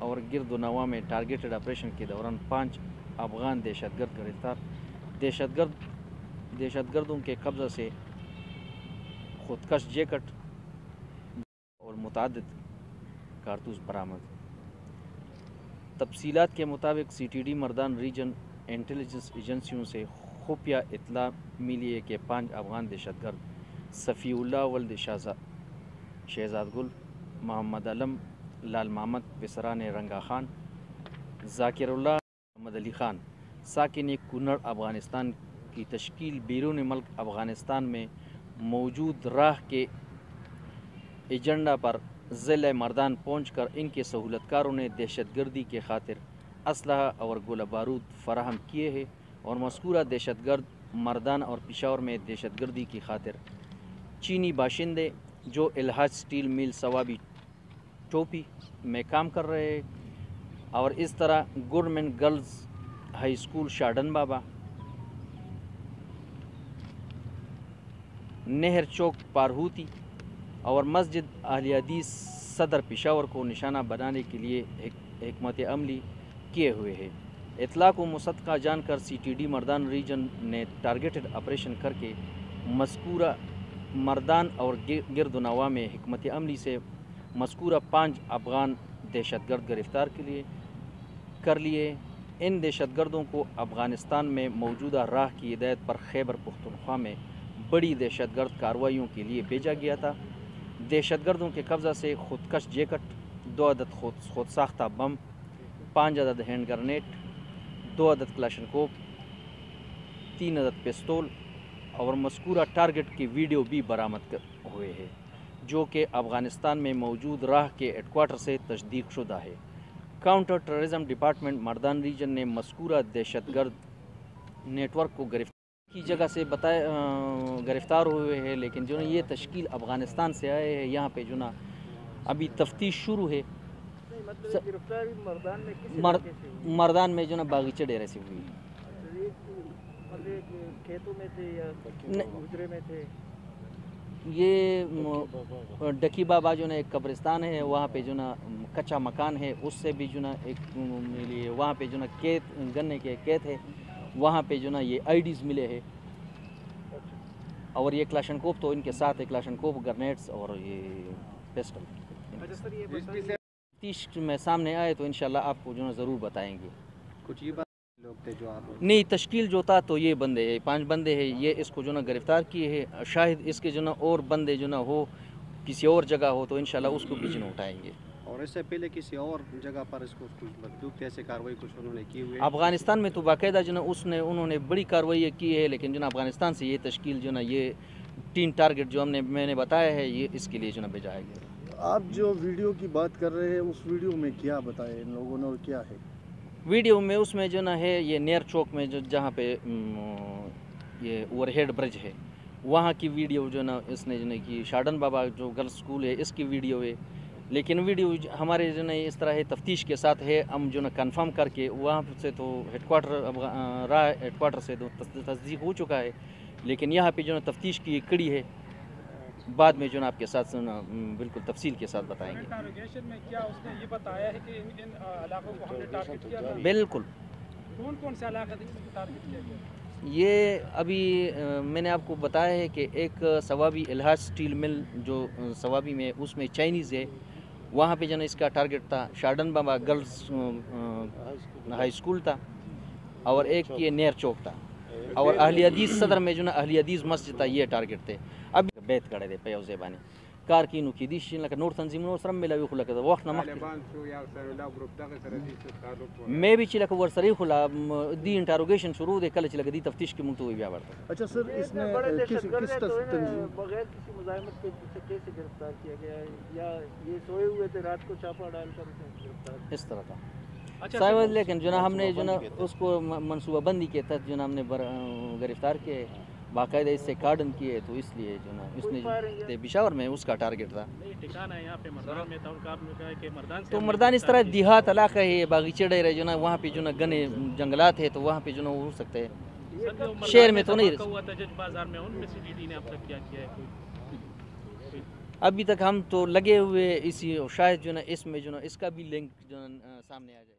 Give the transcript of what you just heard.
اور گرد و نواح میں ٹارگیٹڈ آپریشن کے دوران 5 افغان دہشت گرد گرفتار۔ دہشت گردوں کے قبضہ سے خودکش جیکٹ اور متعدد کارتوس برآمد۔ تفصیلات کے مطابق سی ٹی ڈی مردان ریجن انٹیلیجنس ایجنسیوں سے خفیہ اطلاع ملی ہے کہ 5 افغان دہشت گرد صفی اللہ ولد شہزاد گل، محمد علم، لال محمد وسران رنگا خان، ذاکر اللہ محمد علی خان ساکن کنڑ افغانستان کی تشکیل بیرون ملک افغانستان میں موجود راہ کے ایجنڈا پر ضلع مردان پہنچ کر ان کے سہولت کاروں نے دہشت گردی کے خاطر اسلحہ اور گولہ بارود فراہم کیے ہیں اور مذکورہ دہشت گرد مردان اور پشاور میں دہشت گردی کی خاطر چینی باشندے جو الحاج سٹیل مل ثوابی ٹوپی میں کام کر رہے ہیں اور اس طرح گورنمنٹ گرلز ہائی اسکول شاڈن بابا، نہر چوک پارہوتی اور مسجد اہل حدیث صدر پشاور کو نشانہ بنانے کے لیے حکمت عملی کیے ہوئے ہیں۔ اطلاع کو مصدقہ جان کر سی ٹی ڈی مردان ریجن نے ٹارگیٹڈ آپریشن کر کے مذکورہ مردان اور گرد و نواح میں حکمت عملی سے مذکورہ 5 افغان دہشت گرد گرفتار کر لیے۔ ان دہشت گردوں کو افغانستان میں موجودہ راہ کی ہدایت پر خیبر پختونخوا میں بڑی دہشت گرد کارروائیوں کے لیے بھیجا گیا تھا۔ دہشت گردوں کے قبضہ سے خودکش جیکٹ، 2 عدد خود ساختہ بم، 5 عدد ہینڈ گرنیٹ، 2 عدد کلاشنکوف، 3 عدد پستول اور مذکورہ ٹارگٹ کی ویڈیو بھی برآمد ہوئے ہیں جو کہ افغانستان میں موجود راہ کے ہیڈ کوارٹر سے تصدیق شدہ ہے۔ کاؤنٹر ٹیررزم ڈپارٹمنٹ مردان ریجن نے مذکورہ دہشت گرد نیٹ ورک کو کی جگہ سے گرفتار ہوئے ہیں، لیکن جو یہ تشکیل افغانستان سے آئے ہیں، یہاں پہ جو نا ابھی تفتیش شروع ہے۔ مردان میں جو نا باغیچے ڈیرے سے ہوئی یہ ڈکی بابا جو نا ایک قبرستان ہے، وہاں پہ جو نا کچا مکان ہے، اس سے بھی جو نا ایک ملی، وہاں پہ جو نا گنے کے کھیت ہے، وہاں پہ جو نا یہ آئی ڈیز ملے ہیں اور یہ کلاشنکوف تو ان کے ساتھ ہے، کلاشنکوف، گرنیٹس اور یہ پسٹل۔ تفتیش میں سامنے آئے تو انشاءاللہ آپ کو جو نا ضرور بتائیں گے۔ کچھ یہ لوگ تھے جو آپ نہیں، تشکیل جو تھا تو یہ بندے ہیں، 5 بندے ہیں، یہ اس کو جو نا گرفتار کیے ہیں۔ شاید اس کے جو نا اور بندے جو نا ہو کسی اور جگہ ہو تو انشاءاللہ اس کو بھی جو نا اٹھائیں گے۔ اور اس سے پہلے کسی اور جگہ پر اس کو کچھ مطلوب ایسے کارروائی کچھ انہوں نے کی ہوئی؟ افغانستان میں تو باقاعدہ جو نا انہوں نے بڑی کارروائی کی ہے، لیکن جو نا افغانستان سے یہ تشکیل جو نا یہ 3 ٹارگٹ جو میں نے بتایا ہے، یہ اس کے لیے جو نا بھیجایا گیا۔ آپ جو ویڈیو کی بات کر رہے ہیں، اس ویڈیو میں کیا بتایا ان لوگوں نے اور کیا ہے؟ ویڈیو میں اس میں جو نا ہے یہ نیر چوک میں جہاں پہ یہ اوور ہیڈ برج ہے، وہاں کی ویڈیو جو نا اس نے جو نا کی، شاڈن بابا جو گرلز اسکول ہے اس کی ویڈیو ہے، لیکن ویڈیو ہمارے جو نا اس طرح ہے تفتیش کے ساتھ ہے، ہم جو نا کنفرم کر کے وہاں سے تو ہیڈ کوارٹر سے تو تصدیق ہو چکا ہے، لیکن یہاں پہ جو نا تفتیش کی کڑی ہے، بعد میں جو نا آپ کے ساتھ بالکل تفصیل کے ساتھ بتائیں گے۔ انٹروگیشن میں کیا اس نے یہ بتایا ہے کہ ان علاقوں کو ہم نے ٹارگٹ کیا تھا؟ بالکل۔ کون سے علاقے تھے جن کو ٹارگٹ کیا گیا؟ یہ ابھی میں نے آپ کو بتایا ہے کہ ایک ثوابی الحاج سٹیل مل جو ثوابی میں اس میں چائنیز ہے، وہاں پہ جو نا اس کا ٹارگٹ تھا۔ شاڈن بابا گرلز ہائی اسکول تھا اور ایک یہ نیر چوک تھا، اور اہل حدیث صدر میں جو نا اہل حدیث مسجد تھا، یہ ٹارگٹ تھے۔ اب بیت کڑے دے پیو زبانی کار کینو کی دیش لکه نور تنظیمونو سره ملاوي خو لکه وخت نه مخکې مې به چې لکه ورسره خو لا دی انټروګیشن شروع دی، کله چې لکه دی تفتیش کې مونږ ته وی بیا ورته۔ اچھا سر، اس نے کس بغیر کسی مزاحمت کے کیسے گرفتار کیا گیا ہے، یا یہ سوئے ہوئے تھے رات کو چھاپا ڈال کر گرفتار اس طرح تھا شاید، لیکن جو نا ہم نے جو نا اس کو منصوبہ بندی کے تحت جو نا ہم نے گرفتار کیے، باقاعدہ اس سے کارڈن کیے، تو اس لیے جو نا اس نے پشاور میں اس کا ٹارگٹ تھا۔ تو مردان اس طرح دیہات علاقہ ہے، باغیچے ڈیرے جو نا وہاں پہ جو نا گنے جنگلات ہے، تو وہاں پہ جو نا ہو سکتے ہیں، شہر میں تو نہیں۔ ابھی تک ہم تو لگے ہوئے اسی، شاید جو نا اس میں جو نا اس کا بھی لنک جو نا سامنے آ جائے.